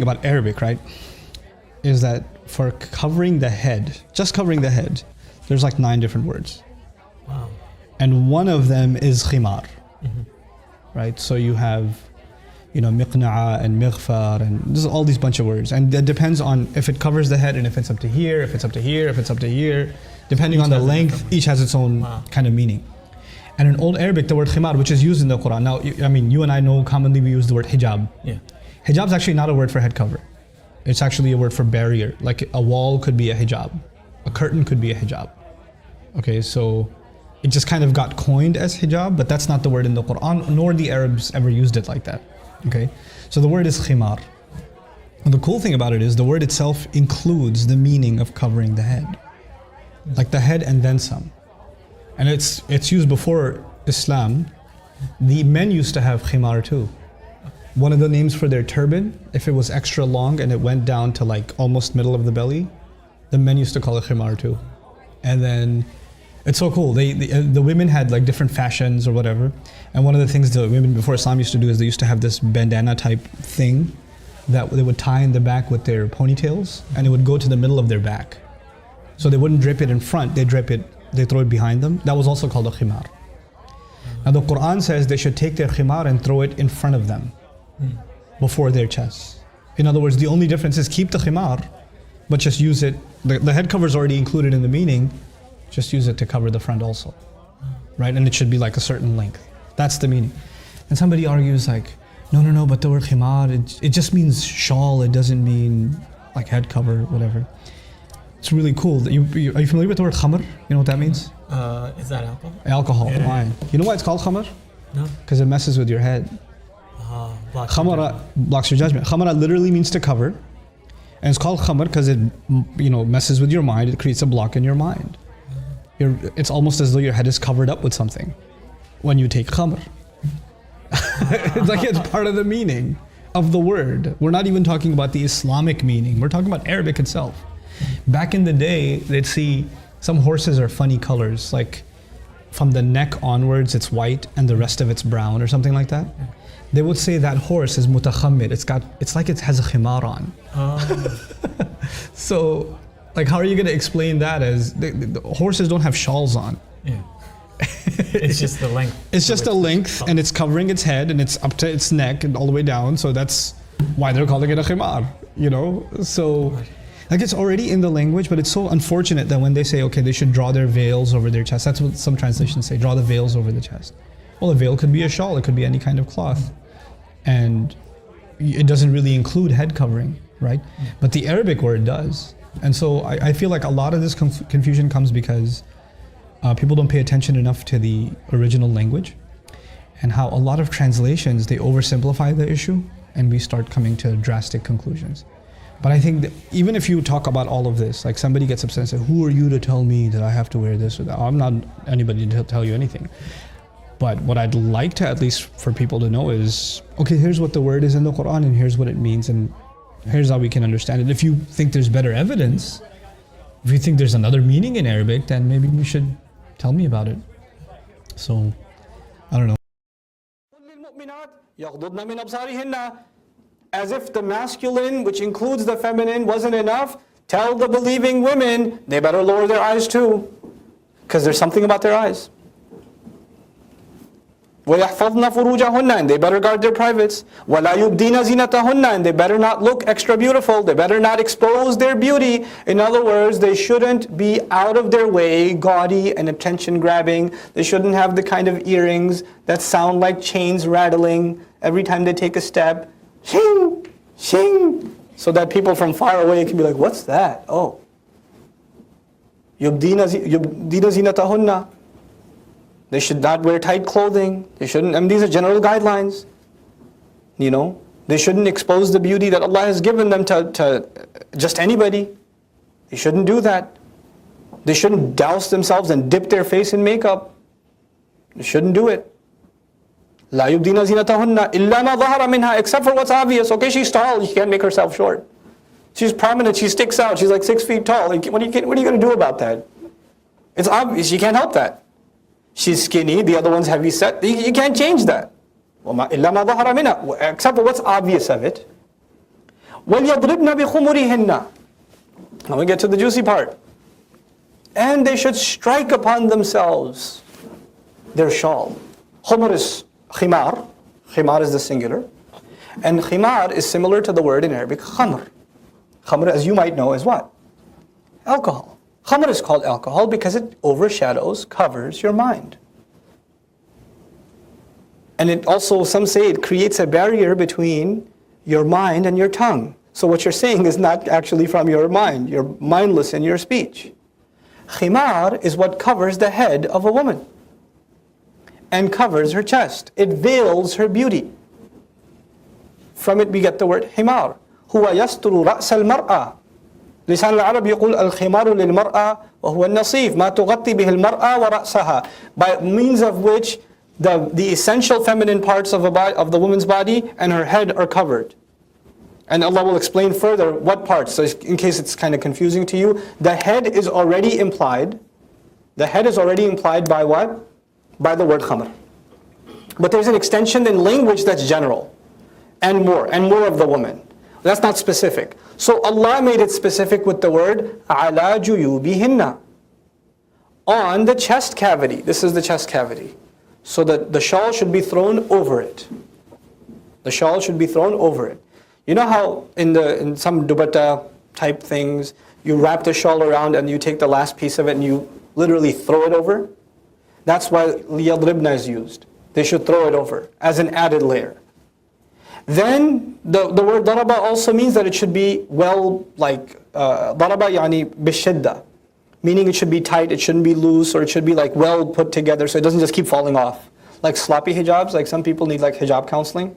about Arabic, right, is that for covering the head, just covering the head, there's like 9 different words. Wow. And one of them is khimar, right? So you have, miqna'a and mighfar, and there's all these bunch of words. And that depends on if it covers the head and if it's up to here, if it's up to here, if it's up to here. Depending on the length, each has its own kind of meaning. And in Old Arabic, the word khimar, which is used in the Quran. Now, you and I know commonly we use the word hijab. Yeah. Hijab is actually not a word for head cover. It's actually a word for barrier. Like a wall could be a hijab. A curtain could be a hijab. Okay, so it just kind of got coined as hijab, but that's not the word in the Quran, nor the Arabs ever used it like that. Okay, so the word is khimar. And the cool thing about it is the word itself includes the meaning of covering the head. Like the head and then some. And it's used before Islam. The men used to have khimar too. One of the names for their turban, if it was extra long and it went down to like almost middle of the belly, the men used to call it khimar too. And then it's so cool. The women had like different fashions or whatever. And one of the things the women before Islam used to do is they used to have this bandana type thing that they would tie in the back with their ponytails, and it would go to the middle of their back. So they wouldn't drape it in front, they throw it behind them. That was also called a khimar. Now the Quran says they should take their khimar and throw it in front of them, before their chests. In other words, the only difference is keep the khimar, but just use it. The head cover is already included in the meaning, just use it to cover the front also, right? And it should be like a certain length. That's the meaning. And somebody argues like, no, but the word khimar, it just means shawl, it doesn't mean like head cover, whatever. It's really cool. Are you familiar with the word khamr? You know what that means? Is that alcohol? Alcohol, Yeah. wine. You know why it's called khamr? No. Because it messes with your head. Khamara blocks your judgment. Khamara literally means to cover. And it's called khamr because it messes with your mind. It creates a block in your mind. It's almost as though your head is covered up with something when you take khamr. It's like it's part of the meaning of the word. We're not even talking about the Islamic meaning. We're talking about Arabic itself. Back in the day, they'd see some horses are funny colors, like from the neck onwards it's white and the rest of it's brown or something like that. They would say that horse is mutakhammir. It's like it has a khimar on. So, like, how are you going to explain that as the horses don't have shawls on? Yeah. It's just the length. It's just a length, and it's covering its head, and it's up to its neck and all the way down. So that's why they're calling it a khimar. So like it's already in the language, but it's so unfortunate that when they say, okay, they should draw their veils over their chest. That's what some translations say, draw the veils over the chest. Well, a veil could be a shawl, it could be any kind of cloth. And it doesn't really include head covering, right? But the Arabic word does. And so I feel like a lot of this confusion comes because people don't pay attention enough to the original language, and how a lot of translations, they oversimplify the issue and we start coming to drastic conclusions. But I think that even if you talk about all of this, like somebody gets upset and says, who are you to tell me that I have to wear this or that? I'm not anybody to tell you anything. But what I'd like to, at least for people to know is, okay, here's what the word is in the Quran and here's what it means and here's how we can understand it. If you think there's better evidence, if you think there's another meaning in Arabic, then maybe you should tell me about it. So, I don't know. As if the masculine, which includes the feminine, wasn't enough, tell the believing women they better lower their eyes too, because there's something about their eyes. وَيَحْفَظْنَ فُرُوجَهُنَّ, and they better guard their privates. وَلَا يُبْدِينَ زِينَتَهُنَّ, and they better not look extra beautiful, they better not expose their beauty. In other words, they shouldn't be out of their way, gaudy and attention grabbing. They shouldn't have the kind of earrings that sound like chains rattling every time they take a step. Shing, shing, so that people from far away can be like, what's that? Oh. يُبْدِينَ زِينَتَهُنَّ. They should not wear tight clothing. They shouldn't, these are general guidelines. They shouldn't expose the beauty that Allah has given them to just anybody. They shouldn't do that. They shouldn't douse themselves and dip their face in makeup. They shouldn't do it. لا يبدين زينتهن إلا ما ظهر منها, except for what's obvious. Okay, she's tall, she can't make herself short. She's prominent, she sticks out, she's like 6 feet tall. Like, what are you going to do about that? It's obvious, you can't help that. She's skinny, the other one's heavy set. You can't change that. إلا ما ظهر منها, except for what's obvious of it. وَلْيَضْرِبْنَ بِخُمُرِهِنَّ. Now we get to the juicy part. And they should strike upon themselves their shawl. Khumr is khimar. Khimar is the singular. And khimar is similar to the word in Arabic khamr. Khamr, as you might know, is what? Alcohol. Khamr is called alcohol because it overshadows, covers your mind. And it also, some say it creates a barrier between your mind and your tongue. So what you're saying is not actually from your mind. You're mindless in your speech. Khimar is what covers the head of a woman and covers her chest. It veils her beauty. From it we get the word himar. هو يستر رأس المرأة. لسان العرب يقول الخمار للمرأة وهو النصيف ما تغطي به المرأة ورأسها. By means of which the essential feminine parts of the woman's body and her head are covered. And Allah will explain further what parts, so in case it's kind of confusing to you. The head is already implied. The head is already implied by what? By the word khamr. But there's an extension in language that's general. And more of the woman. That's not specific. So Allah made it specific with the word عَلَى جُيُوبِهِنَّ. On the chest cavity. This is the chest cavity. So that the shawl should be thrown over it. The shawl should be thrown over it. You know how in some dupatta type things, you wrap the shawl around and you take the last piece of it and you literally throw it over? That's why liyadribna is used. They should throw it over as an added layer. Then the word daraba also means that it should be well, like daraba yani bishidda, meaning it should be tight, it shouldn't be loose, or it should be like well put together so it doesn't just keep falling off. Like sloppy hijabs, like some people need like hijab counseling.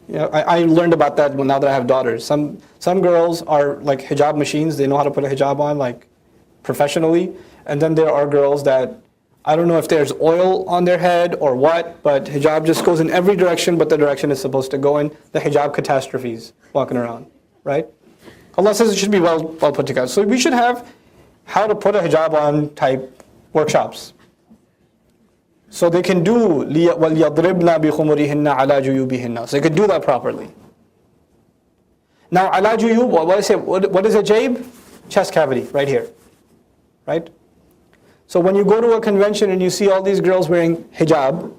You know, I learned about that now that I have daughters. Some girls are like hijab machines, they know how to put a hijab on like professionally, and then there are girls that I don't know if there's oil on their head or what, but hijab just goes in every direction but the direction it's supposed to go in. The hijab catastrophes walking around, right? Allah says it should be well put together. So we should have how to put a hijab on type workshops. So they can do وَلْيَضْرِبْنَا بِخُمُرِهِنَّ عَلَى جُيُوبِهِنَّ. So they could do that properly. Now عَلَى جُيُوب, what is a jayb? Chest cavity, right here. Right? So when you go to a convention and you see all these girls wearing hijab,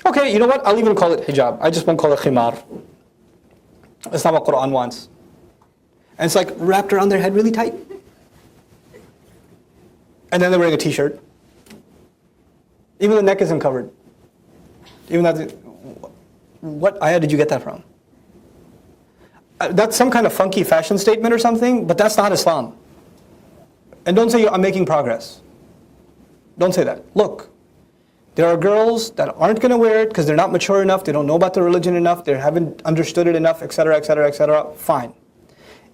okay, you know what? I'll even call it hijab. I just won't call it khimar. That's not what Quran wants. And it's like wrapped around their head really tight. And then they're wearing a t-shirt. Even the neck isn't covered. Even that, what ayah did you get that from? That's some kind of funky fashion statement or something, but that's not Islam. And don't say I'm making progress. Don't say that. Look, there are girls that aren't going to wear it because they're not mature enough, they don't know about the religion enough, they haven't understood it enough, etc., etc., etc. Fine.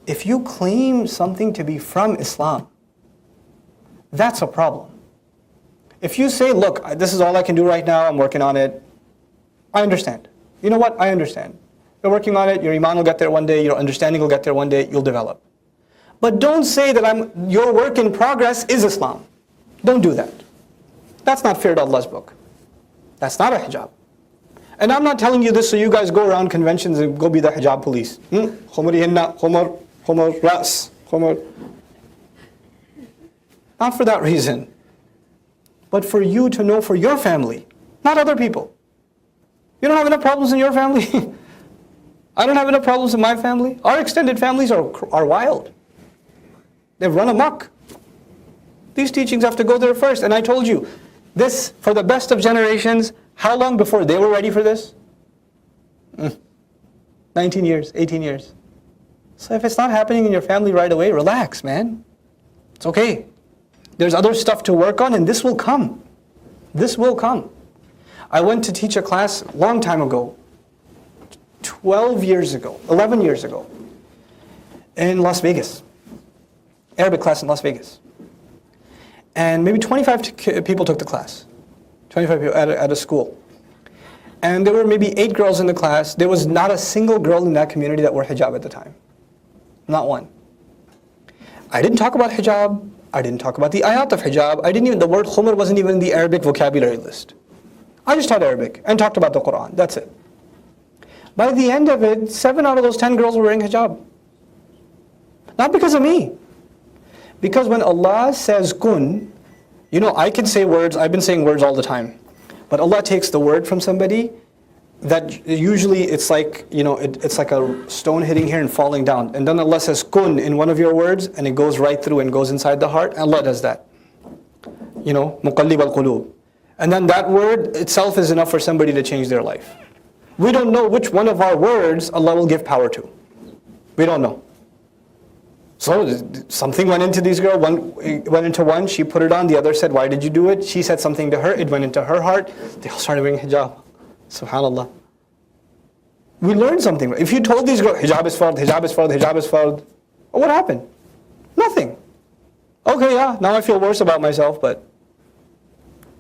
If you claim something to be from Islam, that's a problem. If you say, look, this is all I can do right now, I'm working on it, I understand. You know what? I understand. You're working on it, your iman will get there one day, your understanding will get there one day, you'll develop. But don't say that your work in progress is Islam. Don't do that. That's not fair to Allah's book. That's not a hijab. And I'm not telling you this so you guys go around conventions and go be the hijab police. Khumurihinna, khumur, ras, khumur. Not for that reason. But for you to know for your family, not other people. You don't have enough problems in your family. I don't have enough problems in my family. Our extended families are wild. They've run amok. These teachings have to go there first. And I told you, this, for the best of generations, how long before they were ready for this? 19 years, 18 years. So if it's not happening in your family right away, relax, man. It's okay. There's other stuff to work on and this will come. This will come. I went to teach a class a long time ago, 12 years ago, 11 years ago, in Las Vegas. Arabic class in Las Vegas. And maybe 25 people took the class. 25 people at a school. And there were maybe 8 girls in the class. There was not a single girl in that community that wore hijab at the time. Not one. I didn't talk about hijab. I didn't talk about the ayat of hijab. The word khumr wasn't even in the Arabic vocabulary list. I just taught Arabic and talked about the Quran. That's it. By the end of it, 7 out of those 10 girls were wearing hijab. Not because of me. Because when Allah says kun, you know, I can say words, I've been saying words all the time. But Allah takes the word from somebody that usually it's like, you know, it's like a stone hitting here and falling down. And then Allah says kun in one of your words and it goes right through and goes inside the heart. Allah does that. You know, muqallib al-qulub. And then that word itself is enough for somebody to change their life. We don't know which one of our words Allah will give power to. We don't know. So something went into these girls, one went into one, she put it on, the other said, why did you do it? She said something to her, it went into her heart, they all started wearing hijab. SubhanAllah. We learned something. If you told these girls, hijab is fard, hijab is fard, hijab is fard, what happened? Nothing. Okay, yeah, now I feel worse about myself, but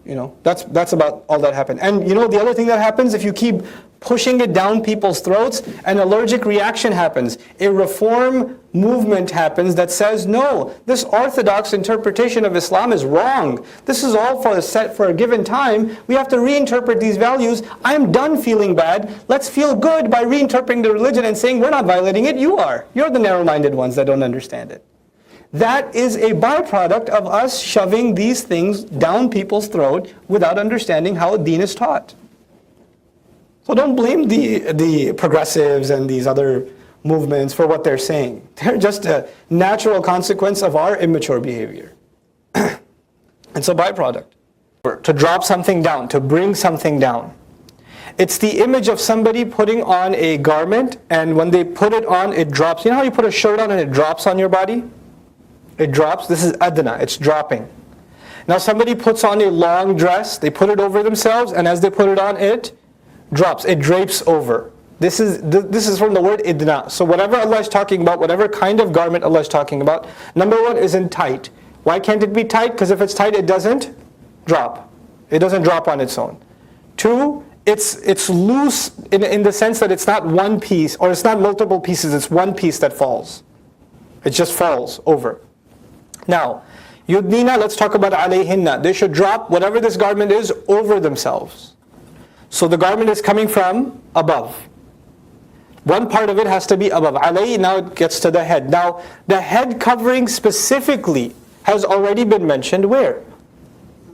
you know, that's about all that happened. And you know, the other thing that happens, if you keep pushing it down people's throats, an allergic reaction happens. A reform movement happens that says, no, this orthodox interpretation of Islam is wrong. This is all set for a given time. We have to reinterpret these values. I'm done feeling bad. Let's feel good by reinterpreting the religion and saying, we're not violating it, you are. You're the narrow-minded ones that don't understand it. That is a byproduct of us shoving these things down people's throat without understanding how deen is taught. So don't blame the progressives and these other movements for what they're saying. They're just a natural consequence of our immature behavior. It's a byproduct. To drop something down, to bring something down. It's the image of somebody putting on a garment, and when they put it on, it drops. You know how you put a shirt on and it drops on your body? It drops. This is adna, it's dropping. Now somebody puts on a long dress, they put it over themselves, and as they put it on, it drops, it drapes over. This is from the word idna. So whatever Allah is talking about, whatever kind of garment Allah is talking about, number one, isn't tight. Why can't it be tight? Because if it's tight, it doesn't drop. It doesn't drop on its own. Two, it's loose in the sense that it's not one piece, or it's not multiple pieces, it's one piece that falls. It just falls over. Now, yudnina, let's talk about alayhinna. They should drop whatever this garment is over themselves. So the garment is coming from above. One part of it has to be above. Alay, now it gets to the head. Now, the head covering specifically has already been mentioned where?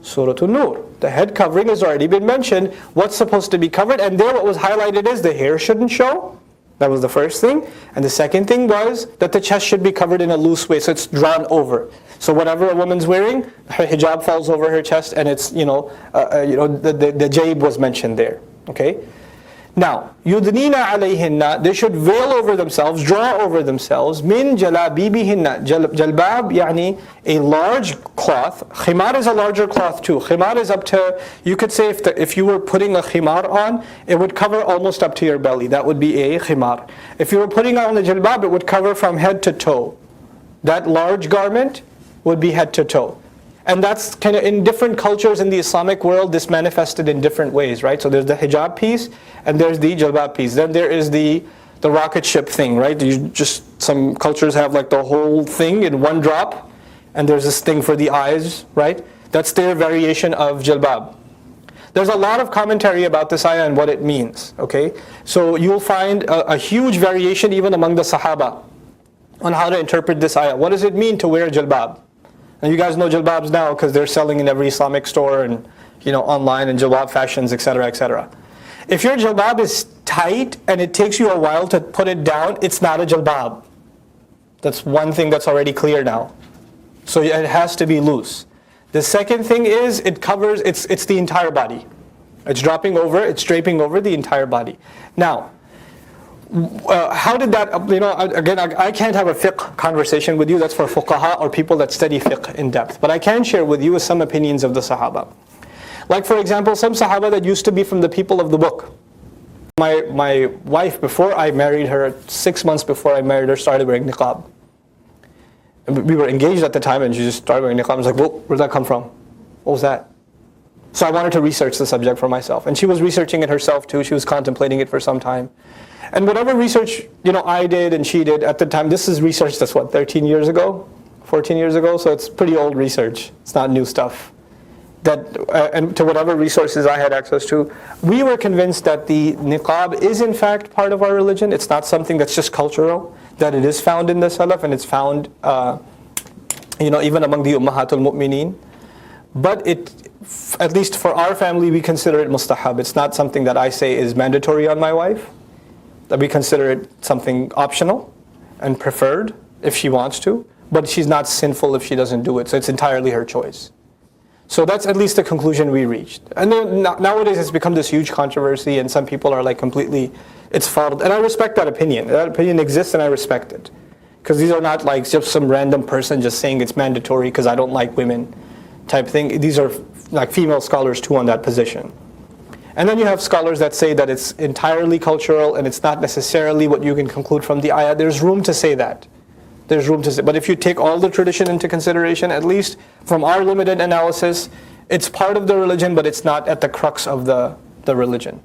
Surah An-Nur. The head covering has already been mentioned. What's supposed to be covered? And there what was highlighted is the hair shouldn't show. That was the first thing. And the second thing was that the chest should be covered in a loose way, so it's drawn over. So whatever a woman's wearing, her hijab falls over her chest, and it's, the jayb was mentioned there. Okay? Now, yudnina alayhinna, they should veil over themselves, draw over themselves, min jalabibihinna. Jalbab, yani a large cloth. Khimar is a larger cloth too. Khimar is up to, you could say if you were putting a khimar on, it would cover almost up to your belly. That would be a khimar. If you were putting on a jalbab, it would cover from head to toe. That large garment would be head to toe. And that's kind of in different cultures in the Islamic world, this manifested in different ways, right? So there's the hijab piece, and there's the jalbab piece. Then there is the rocket ship thing, right? Some cultures have like the whole thing in one drop, and there's this thing for the eyes, right? That's their variation of jalbab. There's a lot of commentary about this ayah and what it means, okay? So you'll find a huge variation even among the Sahaba on how to interpret this ayah. What does it mean to wear jalbab? And you guys know jalbabs now because they're selling in every Islamic store and online and jalbab fashions, etc., etc. If your jalbab is tight and it takes you a while to put it down, it's not a jalbab. That's one thing that's already clear now. So it has to be loose. The second thing is it covers, it's the entire body. It's dropping over, it's draping over the entire body. Now, how did that, again, I can't have a fiqh conversation with you, that's for fuqaha or people that study fiqh in depth. But I can share with you some opinions of the Sahaba. Like for example, some Sahaba that used to be from the people of the book. My wife, before I married her, 6 months before I married her, started wearing niqab. And we were engaged at the time and she just started wearing niqab. I was like, whoa, where did that come from? What was that? So I wanted to research the subject for myself. And she was researching it herself too. She was contemplating it for some time. And whatever research I did and she did at the time, this is research that's what, 13 years ago? 14 years ago? So it's pretty old research. It's not new stuff. and to whatever resources I had access to, we were convinced that the niqab is in fact part of our religion. It's not something that's just cultural, that it is found in the Salaf and it's found even among the Ummahatul Mu'mineen. But at least for our family, we consider it mustahab. It's not something that I say is mandatory on my wife. That we consider it something optional and preferred if she wants to. But she's not sinful if she doesn't do it. So it's entirely her choice. So that's at least the conclusion we reached. And then nowadays it's become this huge controversy and some people are like completely, it's fard. And I respect that opinion. That opinion exists and I respect it. Because these are not like just some random person just saying it's mandatory because I don't like women type thing. These are like female scholars too on that position. And then you have scholars that say that it's entirely cultural and it's not necessarily what you can conclude from the ayah. There's room to say that. There's room to say. But if you take all the tradition into consideration, at least from our limited analysis, it's part of the religion, but it's not at the crux of the religion.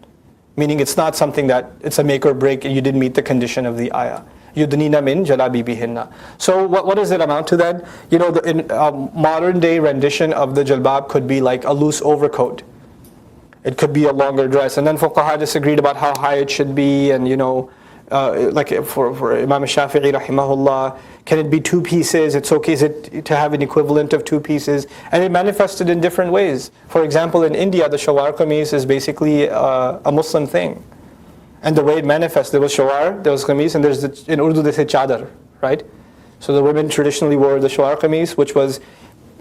Meaning it's not something that it's a make or break and you didn't meet the condition of the ayah. Yudnina min jalabibihinna. So what does it amount to then? The modern day rendition of the jalbab could be like a loose overcoat. It could be a longer dress. And then fuqaha disagreed about how high it should be and like for Imam Shafi'i rahimahullah, can it be two pieces? It's okay is it to have an equivalent of two pieces? And it manifested in different ways. For example, in India, the shawar qameez is basically a Muslim thing. And the way it manifests, there was shawar, there was qameez, and in Urdu they say chadar, right? So the women traditionally wore the shawar qameez, which was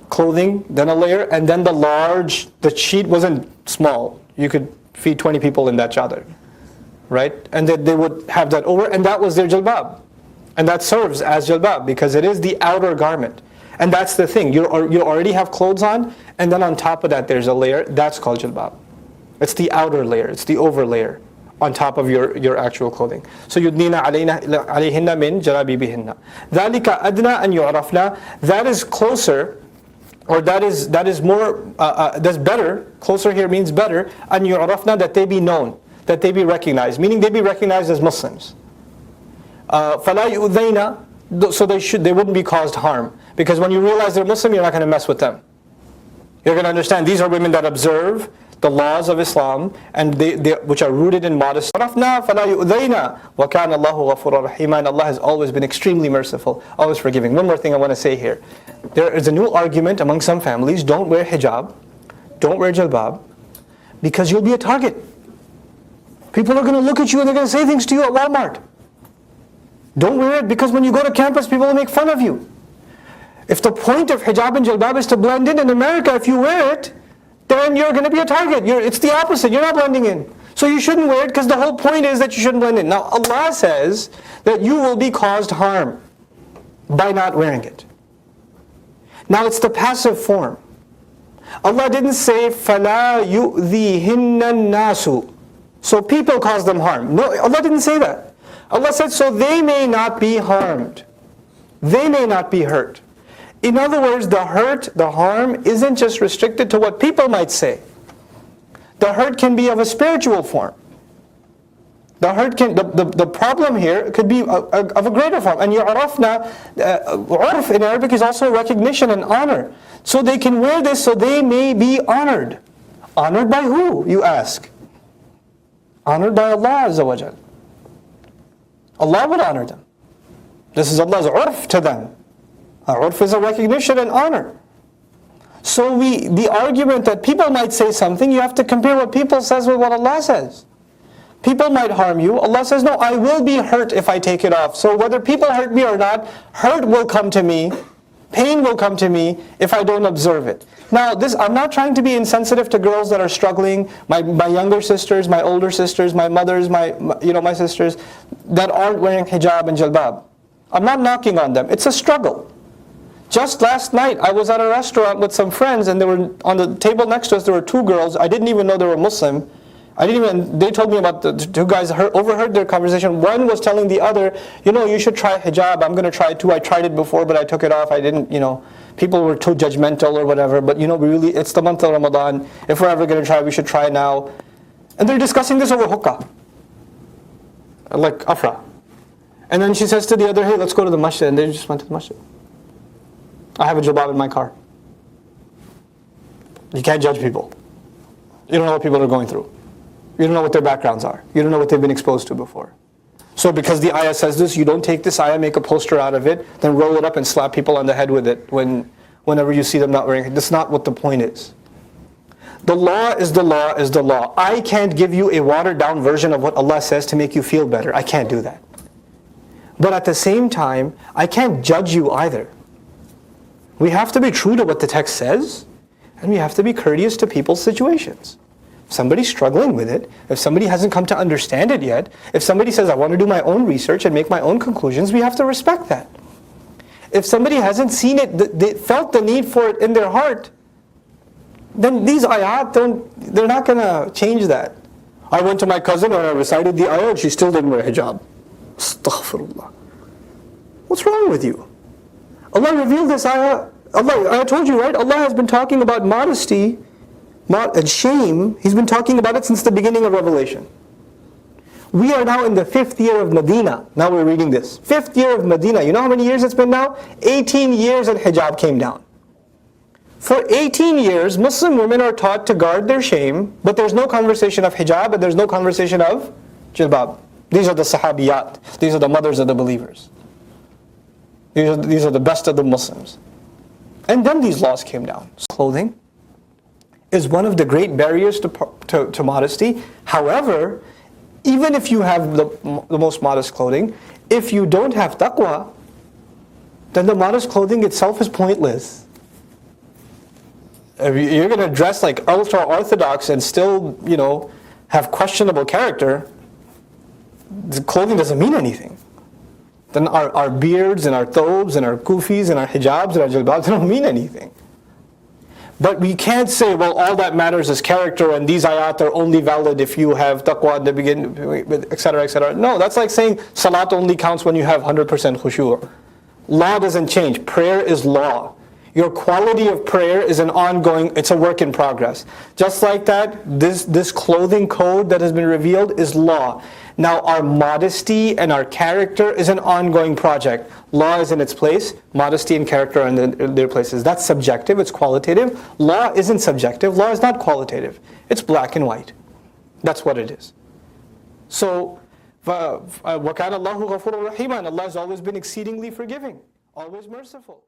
clothing, then a layer, and then the sheet wasn't small. You could feed 20 people in that chadar. Right? And they would have that over, and that was their jalbab. And that serves as jalbab because it is the outer garment. And that's the thing, you already have clothes on, and then on top of that there's a layer, that's called jalbab. It's the outer layer, it's the over layer on top of your actual clothing. So yudnina alayhinna min jalabibihinna. Dhalika adna an yu'rafna, that is closer, or that is more, that's better, closer here means better, an yu'rafna, that they be known. That they be recognized, meaning they be recognized as Muslims. فَلَا يُؤْذَيْنَا, so they wouldn't be caused harm. Because when you realize they're Muslim, you're not going to mess with them. You're going to understand these are women that observe the laws of Islam, and which are rooted in modesty. فَلَا يُؤْذَيْنَا وَكَانَ اللَّهُ غَفُورًا رَحِيمًا, and Allah has always been extremely merciful, always forgiving. One more thing I want to say here. There is a new argument among some families, don't wear hijab, don't wear jalbab, because you'll be a target. People are going to look at you and they're going to say things to you at Walmart. Don't wear it because when you go to campus, people will make fun of you. If the point of hijab and jalbab is to blend in America, if you wear it, then you're going to be a target. It's the opposite. You're not blending in. So you shouldn't wear it because the whole point is that you shouldn't blend in. Now Allah says that you will be caused harm by not wearing it. Now it's the passive form. Allah didn't say, فَلَا يُؤْذِيهِنَّ النَّاسُ. So people cause them harm. No, Allah didn't say that. Allah said, so they may not be harmed. They may not be hurt. In other words, the hurt, the harm, isn't just restricted to what people might say. The hurt can be of a spiritual form. The problem here could be of a greater form. And yu'rafna, urf in Arabic is also recognition and honor. So they can wear this so they may be honored. Honored by who, you ask? Honored by Allah Azza wa Jal. Allah would honor them. This is Allah's urf to them. Urf is a recognition and honor. So the argument that people might say something, you have to compare what people says with what Allah says. People might harm you. Allah says, no, I will be hurt if I take it off. So whether people hurt me or not, hurt will come to me. Pain will come to me if I don't observe it. Now, I'm not trying to be insensitive to girls that are struggling. My younger sisters, my older sisters, my mothers, my sisters that aren't wearing hijab and jalbab. I'm not knocking on them. It's a struggle. Just last night, I was at a restaurant with some friends, and they were on the table next to us. There were two girls. I didn't even know they were Muslim. They told me about the two guys, overheard their conversation. One was telling the other, you should try hijab. I'm going to try it too. I tried it before, but I took it off. I didn't, people were too judgmental or whatever. But, really, it's the month of Ramadan. If we're ever going to try, we should try now. And they're discussing this over hookah. Like afra. And then she says to the other, hey, let's go to the masjid. And they just went to the masjid. I have a jalbab in my car. You can't judge people. You don't know what people are going through. You don't know what their backgrounds are. You don't know what they've been exposed to before. So because the ayah says this, you don't take this ayah, make a poster out of it, then roll it up and slap people on the head with it whenever you see them not wearing it. That's not what the point is. The law is the law is the law. I can't give you a watered down version of what Allah says to make you feel better. I can't do that. But at the same time, I can't judge you either. We have to be true to what the text says, and we have to be courteous to people's situations. If somebody's struggling with it, if somebody hasn't come to understand it yet, if somebody says, I want to do my own research and make my own conclusions, we have to respect that. If somebody hasn't seen it, they felt the need for it in their heart, then these ayat, they're not going to change that. I went to my cousin and I recited the ayah and she still didn't wear hijab. Astaghfirullah. What's wrong with you? Allah revealed this ayah. I told you, right? Allah has been talking about modesty and shame. He's been talking about it since the beginning of Revelation. We are now in the 5th year of Medina. Now we're reading this. 5th year of Medina. You know how many years it's been now? 18 years and hijab came down. For 18 years, Muslim women are taught to guard their shame, but there's no conversation of hijab and there's no conversation of jilbab. These are the sahabiyat. These are the mothers of the believers. These are the best of the Muslims. And then these laws came down. Clothing is one of the great barriers to modesty. However, even if you have the most modest clothing, if you don't have taqwa, then the modest clothing itself is pointless. If you're going to dress like ultra-orthodox and still, have questionable character, the clothing doesn't mean anything. Then our beards and our thobes and our kufis and our hijabs and our jilbabs, they don't mean anything. But we can't say, well, all that matters is character and these ayat are only valid if you have taqwa in the beginning, etc., etc. No, that's like saying salat only counts when you have 100% khushu'. Law doesn't change. Prayer is law. Your quality of prayer is it's a work in progress. Just like that, this clothing code that has been revealed is law. Now our modesty and our character is an ongoing project. Law is in its place, modesty and character are in their places. That's subjective, it's qualitative. Law isn't subjective, law is not qualitative. It's black and white. That's what it is. So, وَكَانَ اللَّهُ غَفُورًا رَحِيمًا, Allah has always been exceedingly forgiving, always merciful.